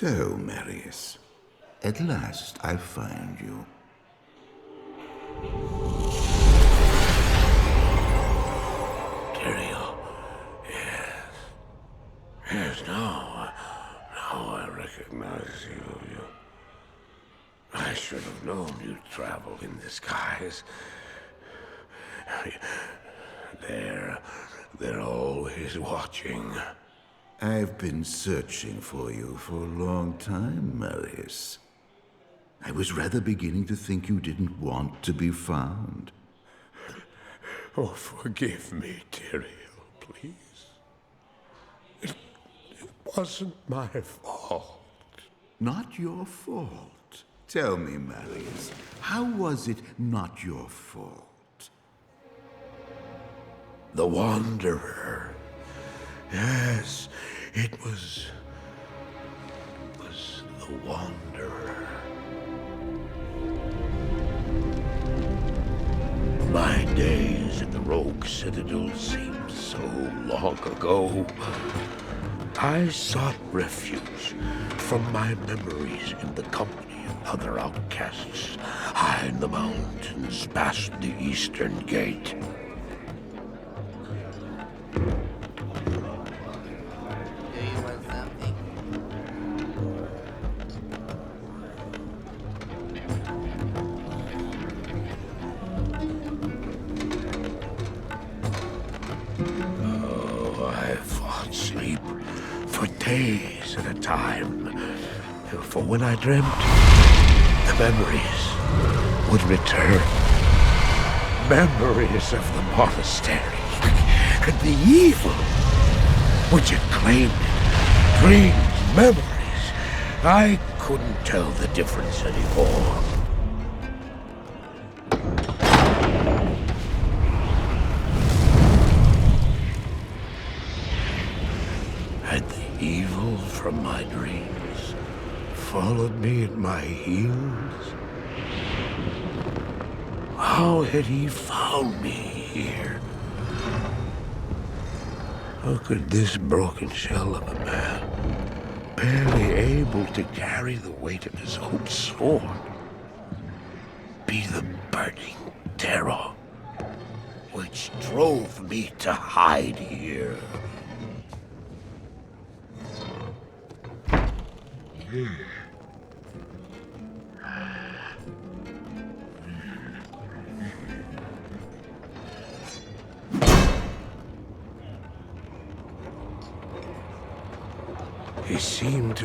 So, Marius, at last I find you. Tyrael, yes. Yes, now I recognize you. I should have known you'd travel in disguise. They're always watching. I've been searching for you for a long time, Marius. I was rather beginning to think you didn't want to be found. Oh, forgive me, Tyrael, please. It wasn't my fault. Not your fault. Tell me, Marius, how was it not your fault? The Wanderer. Yes, it was the Wanderer. My days at the Rogue Citadel seem so long ago. I sought refuge from my memories in the company of other outcasts, high in the mountains past the Eastern Gate. Sleep for days at a time. For when I dreamt, the memories would return. Memories of the monastery and the evil which had claimed it. Dreams, memories. I couldn't tell the difference anymore. Had the evil from my dreams followed me at my heels? How had he found me here? How could this broken shell of a man, barely able to carry the weight of his own sword, be the burning terror which drove me to hide here? He seemed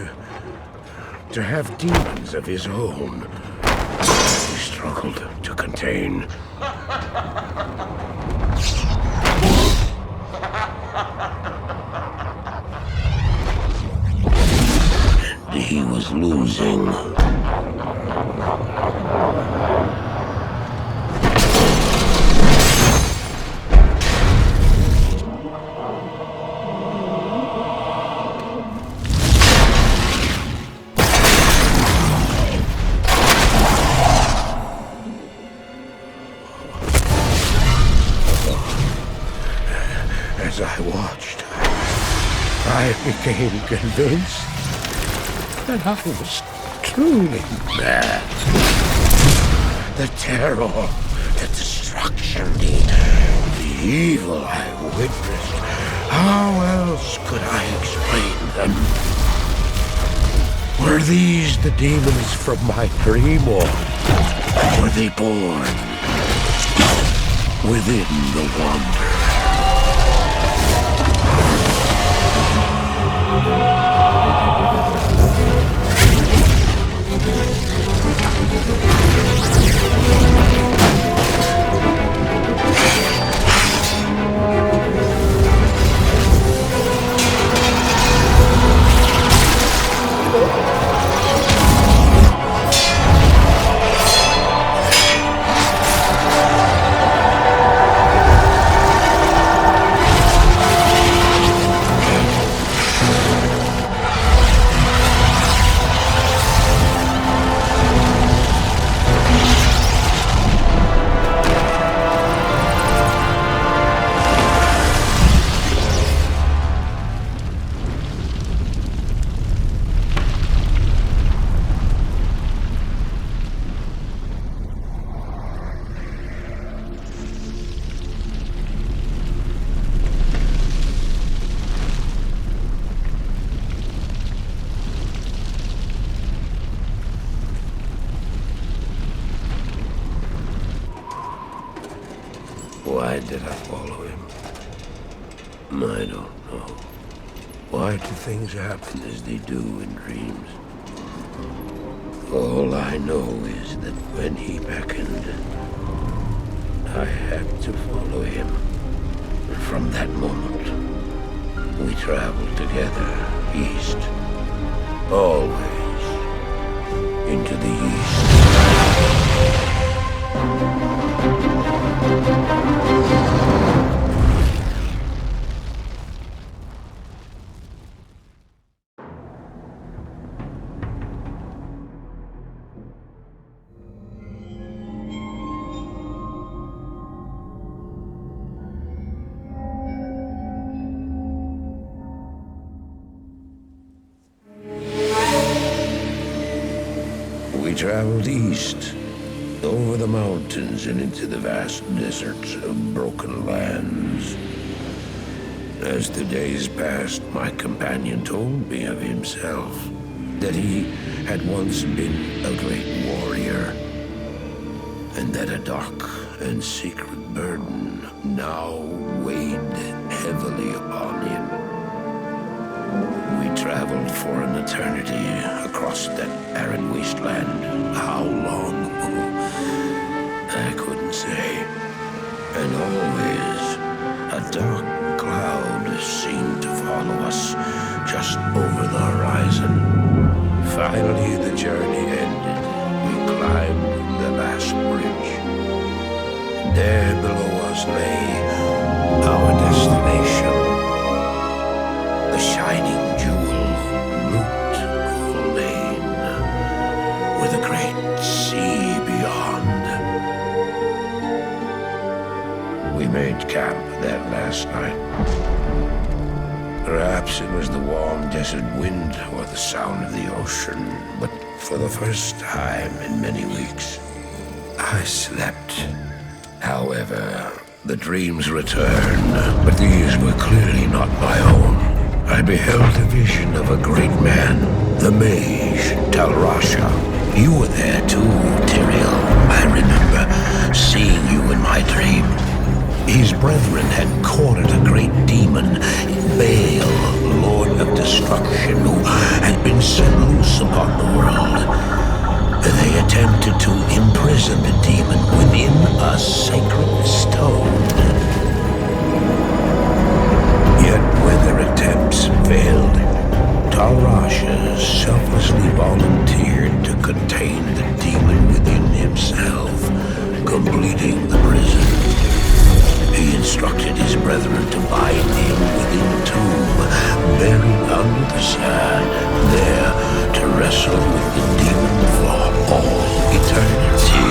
to have demons of his own. He struggled to contain. And he was losing. As I watched, I became convinced that I was truly mad. The terror, the destruction, the evil I witnessed. How else could I explain them? Were these the demons from my dream, or were they born within the Wanderer? did I follow him? I don't know. Why do things happen as they do in dreams? All I know is that when he beckoned, I had to follow him. And from that moment, we traveled together east. Always into the east. We traveled east, over the mountains and into the vast deserts of broken lands. As the days passed, my companion told me of himself, that he had once been a great warrior, and that a dark and secret burden now weighed heavily upon him. We traveled for an eternity across that arid wasteland. How long? I couldn't say. And always a dark cloud seemed to follow us just over the horizon. Finally, the journey ended. We climbed the last bridge. There below us lay our destination. The shining jewel, Lane, with a great sea beyond. We made camp that last night. Perhaps it was the warm desert wind or the sound of the ocean, but for the first time in many weeks, I slept. However, the dreams returned, but these were clearly not my own. I beheld a vision of a great man, the mage, Talrasha. You were there too, Tyrael. I remember seeing you in my dream. His brethren had cornered a great demon, Baal, Lord of Destruction, who had been set loose upon the world. They attempted to imprison the demon within a sacred stone. Yet when their attempts failed, Talrasha selflessly volunteered to contain the demon within himself, completing the prison. He instructed his brethren to bind him within a tomb, buried under the sand, there to wrestle with the demon for all eternity.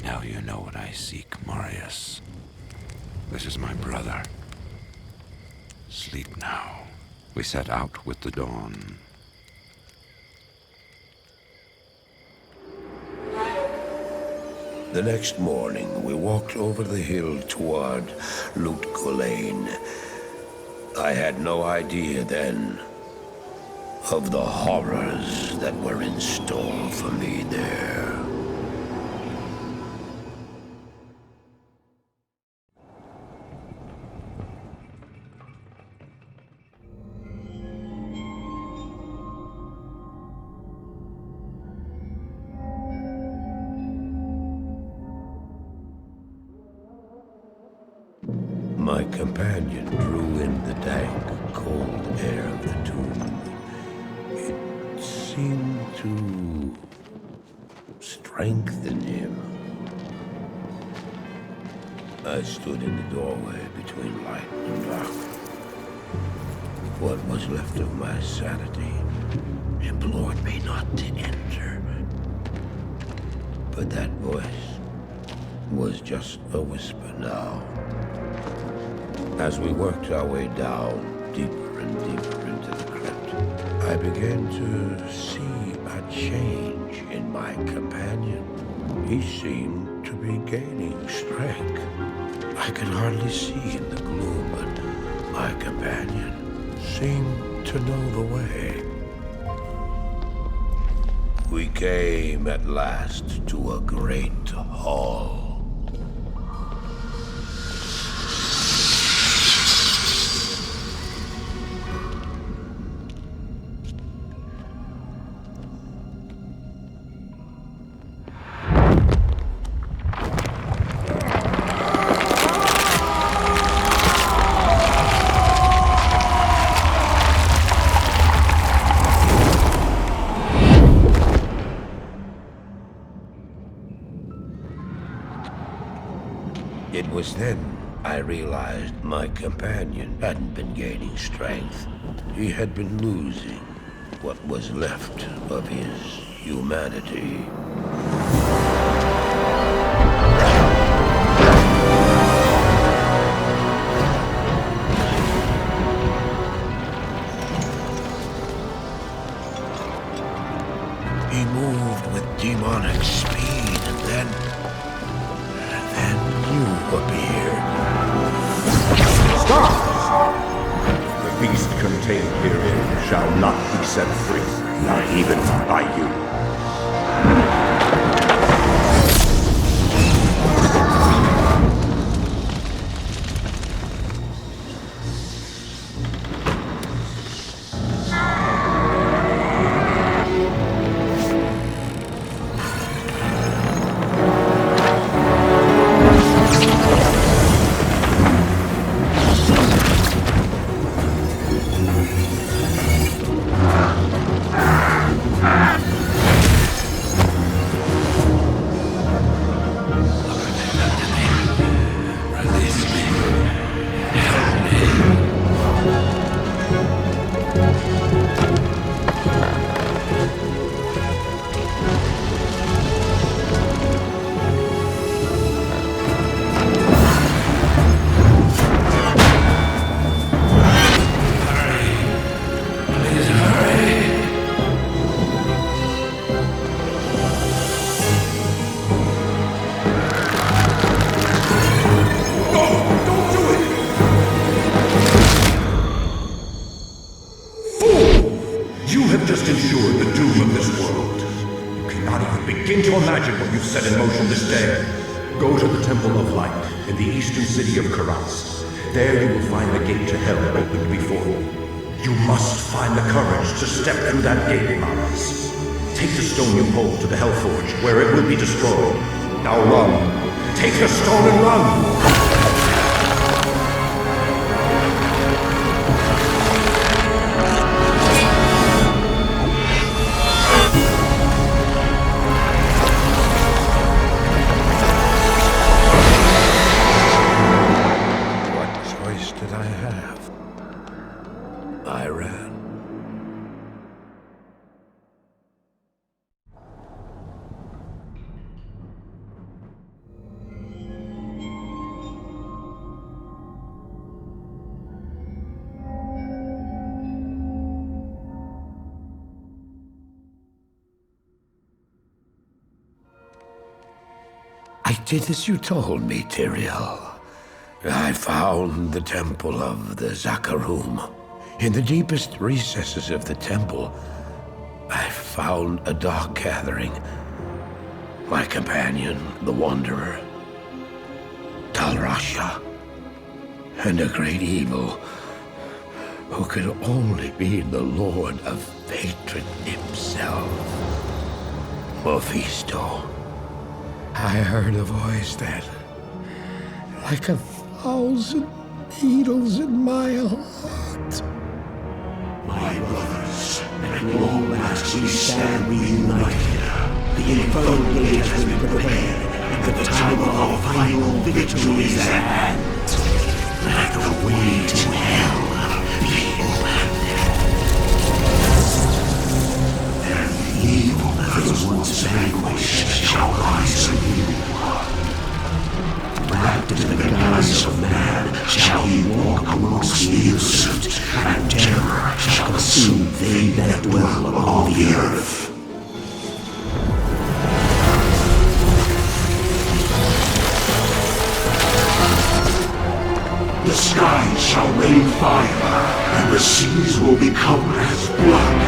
Now you know what I seek, Marius. This is my brother. Sleep now. We set out with the dawn. The next morning, we walked over the hill toward Lane. I had no idea then of the horrors that were in store for me there. My companion drew in the dank, cold air of the tomb. It seemed to strengthen him. I stood in the doorway between light and dark. What was left of my sanity implored me not to enter. But that voice was just a whisper now. As we worked our way down, deeper and deeper into the crypt, I began to see a change in my companion. He seemed to be gaining strength. I could hardly see in the gloom, but my companion seemed to know the way. We came at last to a great hall. It was then I realized my companion hadn't been gaining strength. He had been losing what was left of his humanity. He moved with demonic speed, and then you appeared. Stop! The beast contained herein shall not be set free, not even by you. Begin to imagine what you've set in motion this day. Go to the Temple of Light in the eastern city of Karas. There you will find the gate to hell opened before you. You must find the courage to step through that gate, Maris. Take the stone you hold to the Hellforge, where it will be destroyed. Now run. Take the stone and run! I ran. I did as you told me, Tyrael. I found the temple of the Zakarum. In the deepest recesses of the temple, I found a dark gathering. My companion, the Wanderer, Talrasha, and a great evil who could only be the Lord of Hatred himself, Mephisto. I heard a voice that, like 1,000 needles in my heart. My brothers, at long last we stand reunited. The infernal gate has been prepared, and the time of our final victory is at hand. Let the way to hell be opened. And the evil that was once vanquished shall rise anew. Wrapped in the guise of man shall he walk amongst the innocent, and terror shall consume they that dwell upon the earth. The skies shall rain fire, and the seas will become as blood.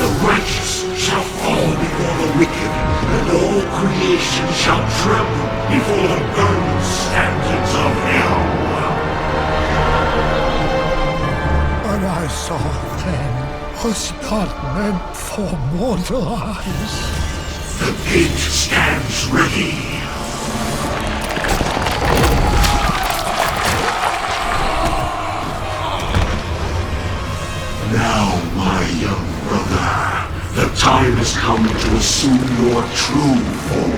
The righteous shall fall before the wicked, and all creation shall tremble before the burning standards of hell. What I saw then was not meant for mortal eyes. The gate stands ready. Now, my young brother, the time has come to assume your true form.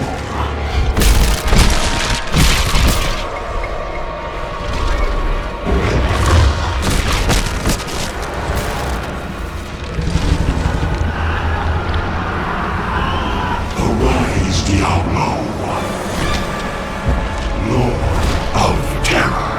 Arise, Diablo, Lord of Terror.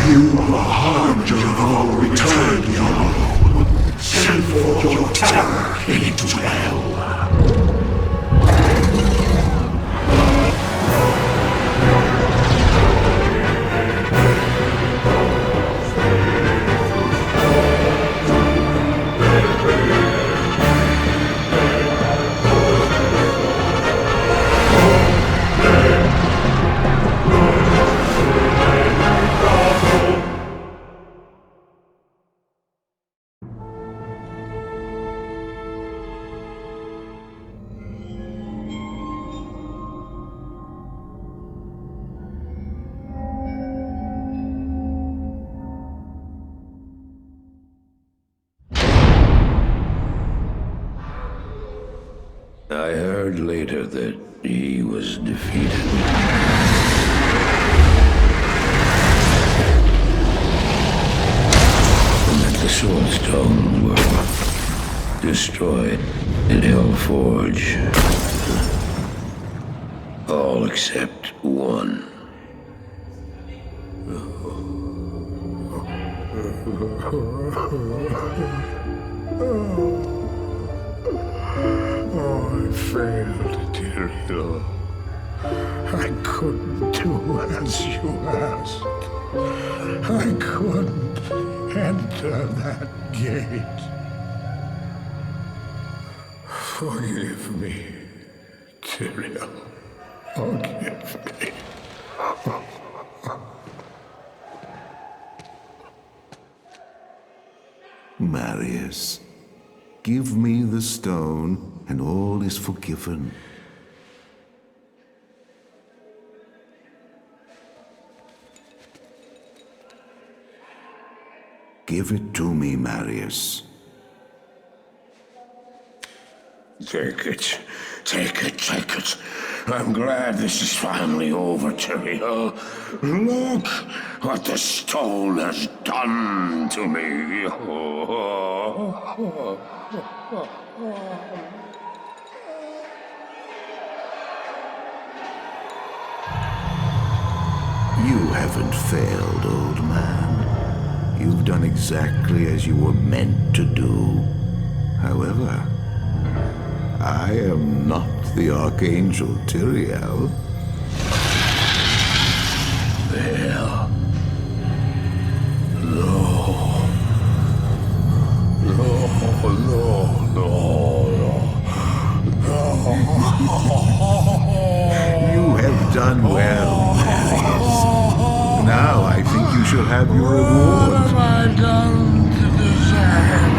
You are a harbinger of our return, Diablo. Send forth your terror into hell. I heard later that he was defeated. And that the Sword Stone were destroyed in Hellforge. All except one. Oh, I failed, Diablo. I couldn't do as you asked. I couldn't enter that gate. Forgive me, Tyrael. Forgive me. Marius, give me the stone, and all is forgiven. Give it to me, Marius. Take it. Take it, take it. I'm glad this is finally over, Tyrael. Look what the stone has done to me. You haven't failed, old man. You've done exactly as you were meant to do. However, I am not the Archangel Tyrael. Well, no. You have done well, Marius. Now I think you shall have your reward. What have I done to deserve it?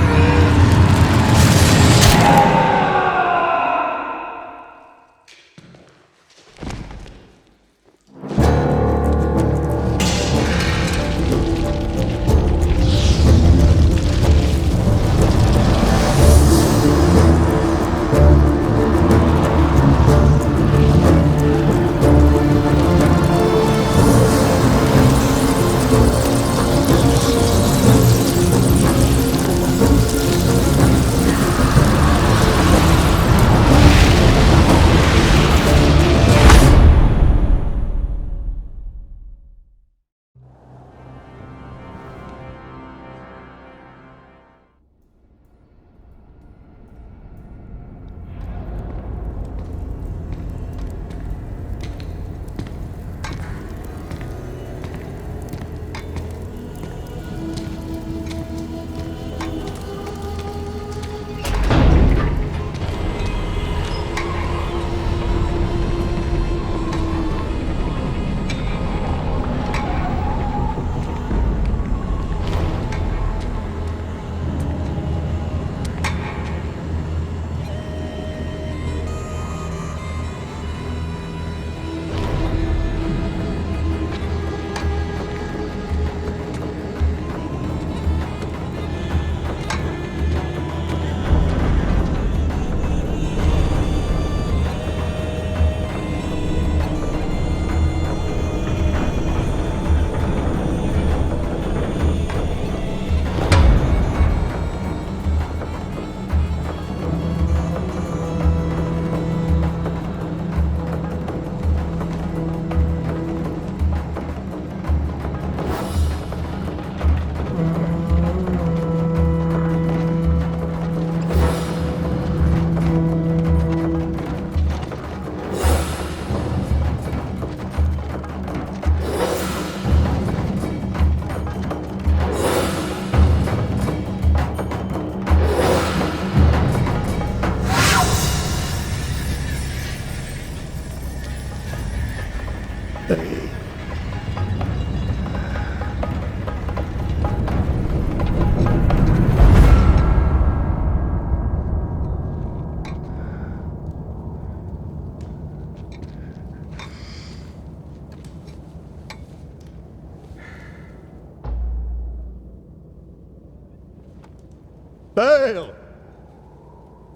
Baal!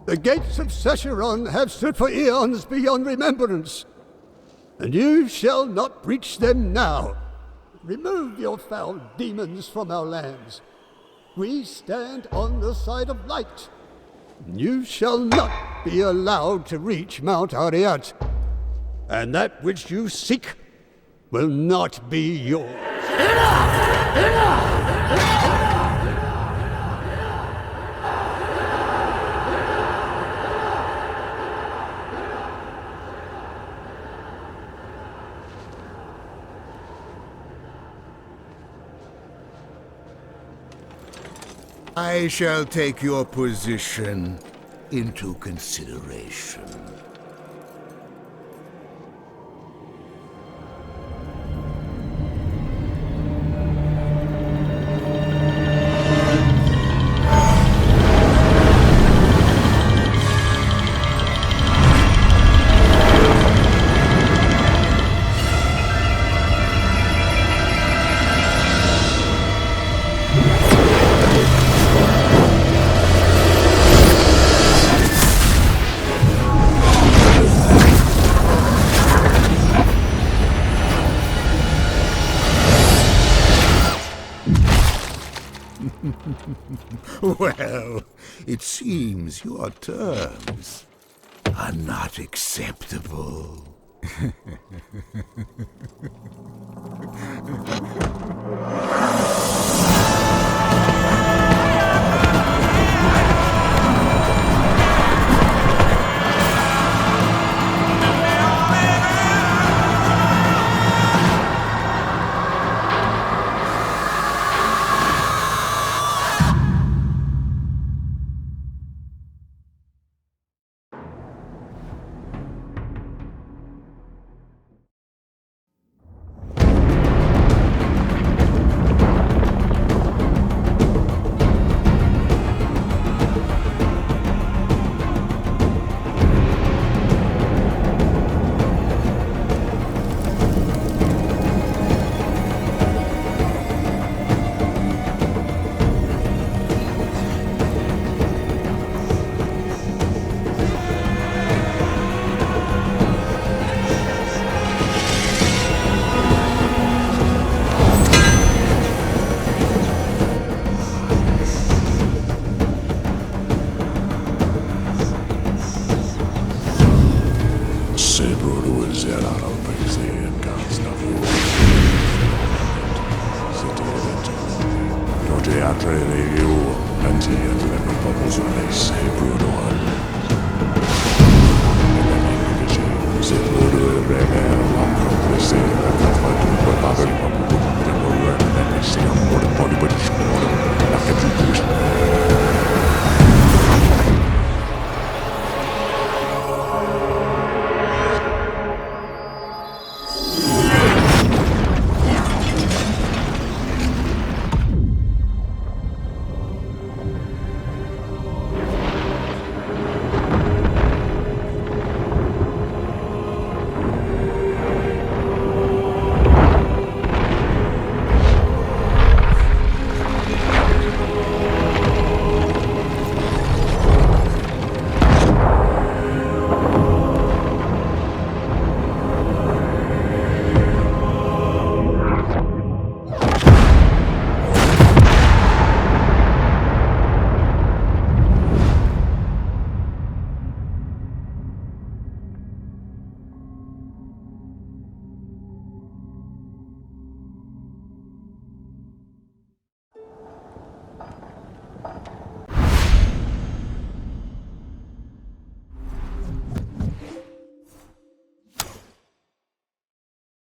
The gates of Secheron have stood for eons beyond remembrance, and you shall not breach them now. Remove your foul demons from our lands. We stand on the side of light. You shall not be allowed to reach Mount Ariat, and that which you seek will not be yours. Enough! Enough! I shall take your position into consideration. Well, it seems your terms are not acceptable.